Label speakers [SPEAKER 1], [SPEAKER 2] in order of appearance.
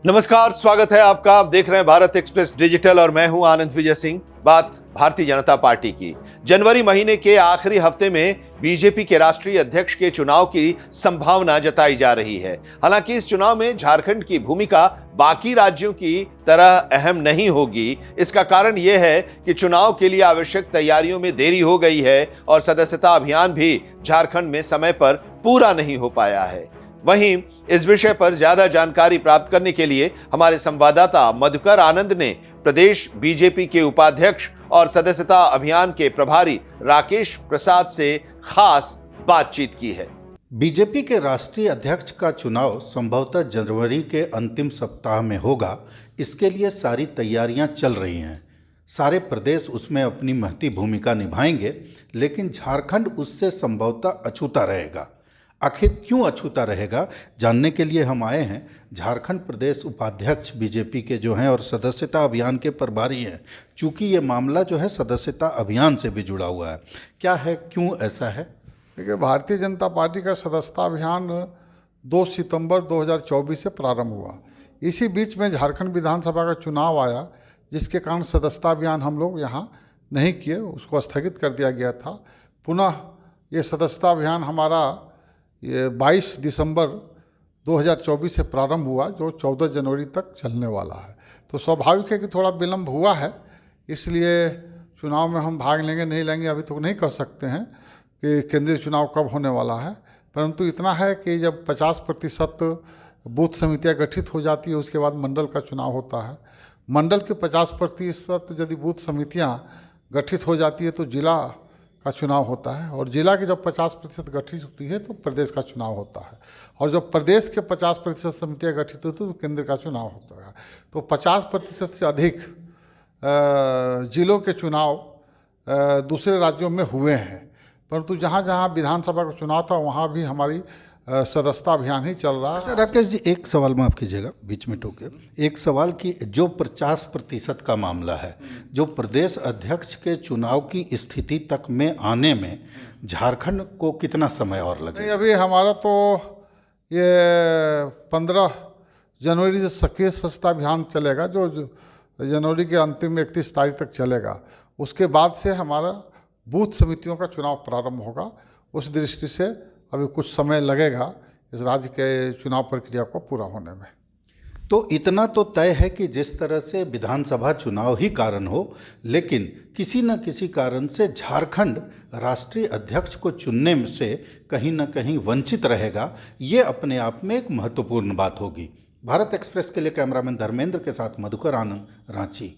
[SPEAKER 1] नमस्कार, स्वागत है आपका। आप देख रहे हैं भारत एक्सप्रेस डिजिटल और मैं हूं आनंद विजय सिंह। बात भारतीय जनता पार्टी की। जनवरी महीने के आखिरी हफ्ते में बीजेपी के राष्ट्रीय अध्यक्ष के चुनाव की संभावना जताई जा रही है। हालांकि इस चुनाव में झारखंड की भूमिका बाकी राज्यों की तरह अहम नहीं होगी। इसका कारण यह है कि चुनाव के लिए आवश्यक तैयारियों में देरी हो गई है और सदस्यता अभियान भी झारखंड में समय पर पूरा नहीं हो पाया है। वहीं इस विषय पर ज्यादा जानकारी प्राप्त करने के लिए हमारे संवाददाता मधुकर आनंद ने प्रदेश बीजेपी के उपाध्यक्ष और सदस्यता अभियान के प्रभारी राकेश प्रसाद से खास बातचीत की है।
[SPEAKER 2] बीजेपी के राष्ट्रीय अध्यक्ष का चुनाव संभवतः जनवरी के अंतिम सप्ताह में होगा। इसके लिए सारी तैयारियां चल रही हैं। सारे प्रदेश उसमें अपनी महती भूमिका निभाएंगे, लेकिन झारखंड उससे संभवतः अछूता रहेगा। आखिर क्यों अछूता रहेगा, जानने के लिए हम आए हैं। झारखंड प्रदेश उपाध्यक्ष बीजेपी के जो हैं और सदस्यता अभियान के प्रभारी हैं। चूँकि ये मामला जो है सदस्यता अभियान से भी जुड़ा हुआ है, क्या है, क्यों ऐसा है?
[SPEAKER 3] देखिए, भारतीय जनता पार्टी का सदस्यता अभियान 2 सितंबर 2024 से प्रारंभ हुआ। इसी बीच में झारखंड विधानसभा का चुनाव आया, जिसके कारण सदस्यता अभियान हम लोग यहाँ नहीं किए, उसको स्थगित कर दिया गया था। पुनः ये सदस्यता अभियान हमारा ये 22 दिसंबर 2024 से प्रारंभ हुआ, जो 14 जनवरी तक चलने वाला है। तो स्वाभाविक है कि थोड़ा विलम्ब हुआ है, इसलिए चुनाव में हम भाग लेंगे नहीं लेंगे अभी तो नहीं कह सकते हैं कि केंद्रीय चुनाव कब होने वाला है। परंतु इतना है कि जब 50% बूथ समितियां गठित हो जाती है, उसके बाद मंडल का चुनाव होता है। मंडल के 50% यदि बूथ समितियां गठित हो जाती है तो जिला का चुनाव होता है, और जिला की जब 50% गठित होती है तो प्रदेश का चुनाव होता है, और जब प्रदेश के 50% समितियाँ गठित होती है तो केंद्र का चुनाव होता है। तो 50% से अधिक जिलों के चुनाव दूसरे राज्यों में हुए हैं, परंतु जहाँ जहाँ विधानसभा का चुनाव था वहाँ भी हमारी सदस्यता अभियान ही चल रहा है।
[SPEAKER 2] अच्छा राकेश जी, एक सवाल माफ़ कीजिएगा बीच में टोके, एक सवाल कि जो 50% का मामला है, जो प्रदेश अध्यक्ष के चुनाव की स्थिति तक में आने में झारखंड को कितना समय और लगेगा?
[SPEAKER 3] नहीं, अभी हमारा तो ये 15 जनवरी से सक्रिय सदस्यता अभियान चलेगा, जो जनवरी के अंतिम 31 तारीख तक चलेगा। उसके बाद से हमारा बूथ समितियों का चुनाव प्रारंभ होगा। उस दृष्टि से अभी कुछ समय लगेगा इस राज्य के चुनाव प्रक्रिया को पूरा होने में।
[SPEAKER 2] तो इतना तो तय है कि जिस तरह से विधानसभा चुनाव ही कारण हो, लेकिन किसी न किसी कारण से झारखंड राष्ट्रीय अध्यक्ष को चुनने से कहीं न कहीं वंचित रहेगा। ये अपने आप में एक महत्वपूर्ण बात होगी। भारत एक्सप्रेस के लिए कैमरामैन धर्मेंद्र के साथ मधुकर आनंद, रांची।